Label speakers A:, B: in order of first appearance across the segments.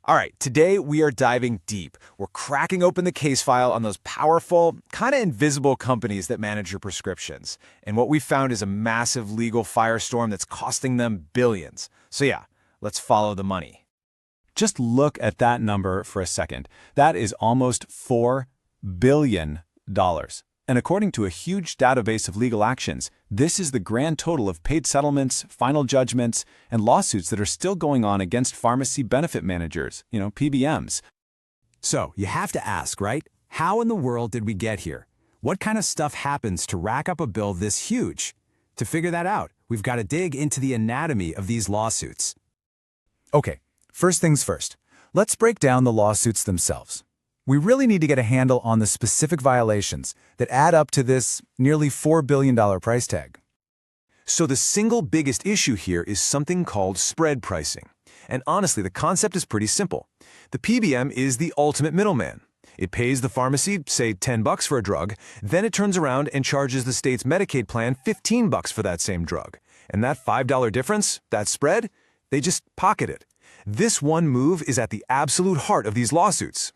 A: All right, today we are diving deep. We're cracking open the case file on those powerful, kind of invisible companies that manage your prescriptions. And what we found is a massive legal firestorm that's costing them billions. So yeah, let's follow the money.
B: Just look at that number for a second. That is almost $4 billion. And according to a huge database of legal actions, this is the grand total of paid settlements, final judgments, and lawsuits that are still going on against pharmacy benefit managers, PBMs.
C: So, you have to ask, right? How in the world did we get here? What kind of stuff happens to rack up a bill this huge? To figure that out, we've got to dig into the anatomy of these lawsuits.
D: Okay, first things first. Let's break down the lawsuits themselves. We really need to get a handle on the specific violations that add up to this nearly $4 billion price tag.
E: So the single biggest issue here is something called spread pricing. And honestly, the concept is pretty simple. The PBM is the ultimate middleman. It pays the pharmacy, say, $10 for a drug, then it turns around and charges the state's Medicaid plan $15 for that same drug. And that $5 difference, that spread, they just pocket it. This one move is at the absolute heart of these lawsuits.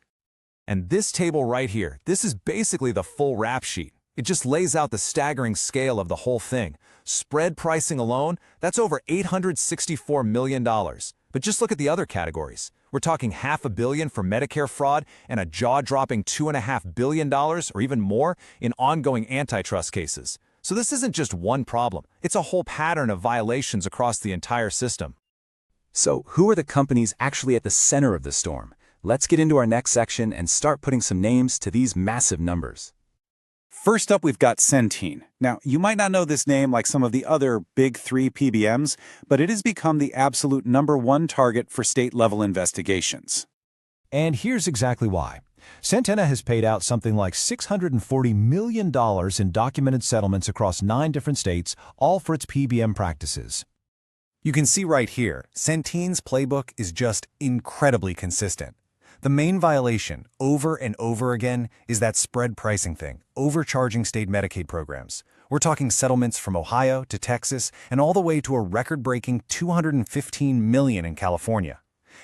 C: And this table right here, this is basically the full rap sheet. It just lays out the staggering scale of the whole thing. Spread pricing alone, that's over $864 million. But just look at the other categories. We're talking $500 million for Medicare fraud and a jaw-dropping $2.5 billion or even more in ongoing antitrust cases. So this isn't just one problem. It's a whole pattern of violations across the entire system.
B: So, who are the companies actually at the center of the storm? Let's get into our next section and start putting some names to these massive numbers.
F: First up, we've got Centene. Now, you might not know this name like some of the other big three PBMs, but it has become the absolute #1 target for state-level investigations.
G: And here's exactly why. Centene has paid out something like $640 million in documented settlements across 9 different states, all for its PBM practices.
D: You can see right here, Centene's playbook is just incredibly consistent. The main violation, over and over again, is that spread pricing thing, overcharging state Medicaid programs. We're talking settlements from Ohio to Texas and all the way to a record-breaking $215 million in California.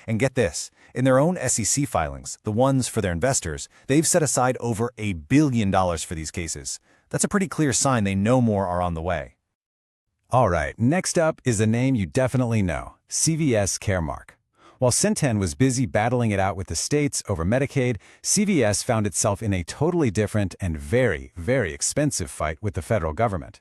D: And get this, in their own SEC filings, the ones for their investors, they've set aside over $1 billion for these cases. That's a pretty clear sign they know more are on the way.
C: All right, next up is a name you definitely know, CVS Caremark. While Centene was busy battling it out with the states over Medicaid, CVS found itself in a totally different and very, very expensive fight with the federal government.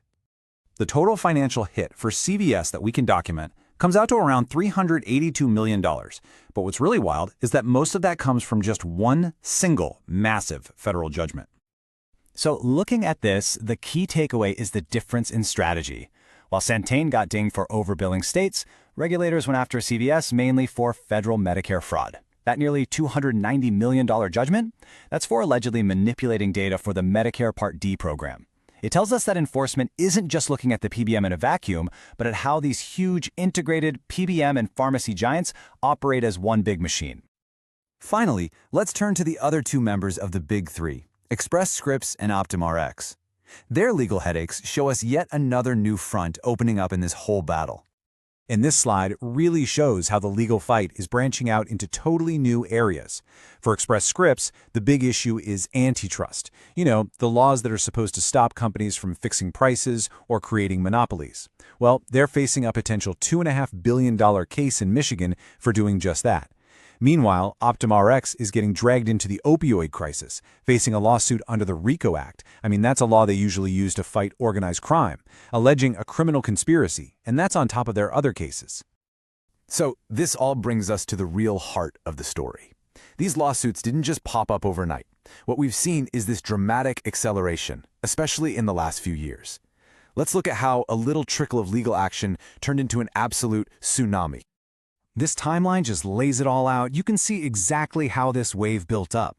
B: The total financial hit for CVS that we can document comes out to around $382 million. But what's really wild is that most of that comes from just one single massive federal judgment.
A: So looking at this, the key takeaway is the difference in strategy. While Centene got dinged for overbilling states, regulators went after CVS mainly for federal Medicare fraud. That nearly $290 million judgment, that's for allegedly manipulating data for the Medicare Part D program. It tells us that enforcement isn't just looking at the PBM in a vacuum, but at how these huge integrated PBM and pharmacy giants operate as one big machine.
C: Finally, let's turn to the other 2 members of the Big Three, Express Scripts and OptumRx. Their legal headaches show us yet another new front opening up in this whole battle. And this slide really shows how the legal fight is branching out into totally new areas. For Express Scripts, the big issue is antitrust. The laws that are supposed to stop companies from fixing prices or creating monopolies. Well, they're facing a potential $2.5 billion case in Michigan for doing just that. Meanwhile, OptumRx is getting dragged into the opioid crisis, facing a lawsuit under the RICO Act. That's a law they usually use to fight organized crime, alleging a criminal conspiracy, and that's on top of their other cases.
E: So this all brings us to the real heart of the story. These lawsuits didn't just pop up overnight. What we've seen is this dramatic acceleration, especially in the last few years. Let's look at how a little trickle of legal action turned into an absolute tsunami.
C: This timeline just lays it all out. You can see exactly how this wave built up.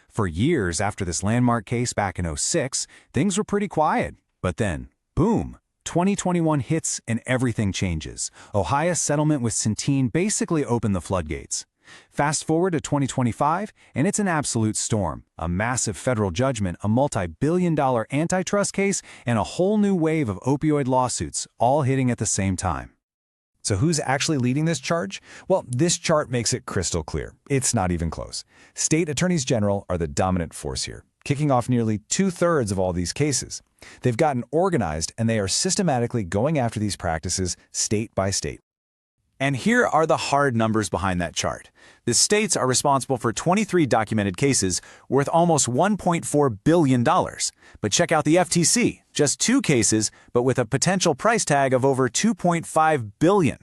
C: For years after this landmark case back in '06, things were pretty quiet. But then, boom, 2021 hits and everything changes. Ohio's settlement with Centene basically opened the floodgates. Fast forward to 2025, and it's an absolute storm. A massive federal judgment, a multi-billion-dollar antitrust case, and a whole new wave of opioid lawsuits, all hitting at the same time.
D: So who's actually leading this charge? Well, this chart makes it crystal clear. It's not even close. State attorneys general are the dominant force here, kicking off nearly 2/3 of all these cases. They've gotten organized, and they are systematically going after these practices state by state.
C: And here are the hard numbers behind that chart. The states are responsible for 23 documented cases worth almost $1.4 billion. But check out the FTC, just 2 cases, but with a potential price tag of over $2.5 billion.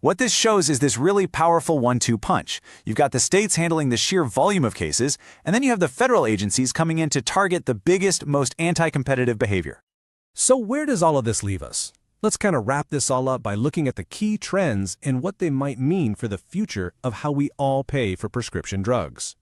C: What this shows is this really powerful 1-2 punch. You've got the states handling the sheer volume of cases, and then you have the federal agencies coming in to target the biggest, most anti-competitive behavior.
H: So where does all of this leave us? Let's kind of wrap this all up by looking at the key trends and what they might mean for the future of how we all pay for prescription drugs.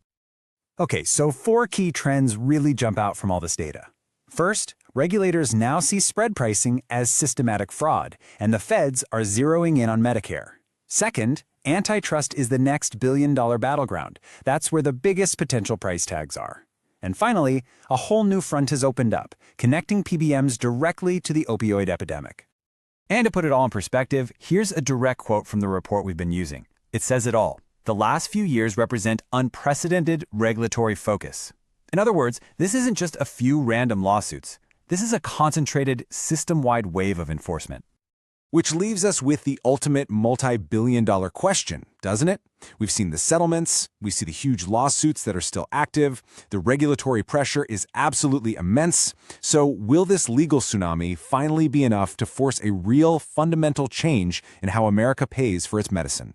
D: Okay, so 4 key trends really jump out from all this data. First, regulators now see spread pricing as systematic fraud, and the feds are zeroing in on Medicare. Second, antitrust is the next billion-dollar battleground. That's where the biggest potential price tags are. And finally, a whole new front has opened up, connecting PBMs directly to the opioid epidemic.
C: And to put it all in perspective, here's a direct quote from the report we've been using. It says it all. The last few years represent unprecedented regulatory focus. In other words, this isn't just a few random lawsuits. This is a concentrated, system-wide wave of enforcement.
E: Which leaves us with the ultimate multi-billion-dollar question, doesn't it? We've seen the settlements, we see the huge lawsuits that are still active, the regulatory pressure is absolutely immense. So will this legal tsunami finally be enough to force a real fundamental change in how America pays for its medicine?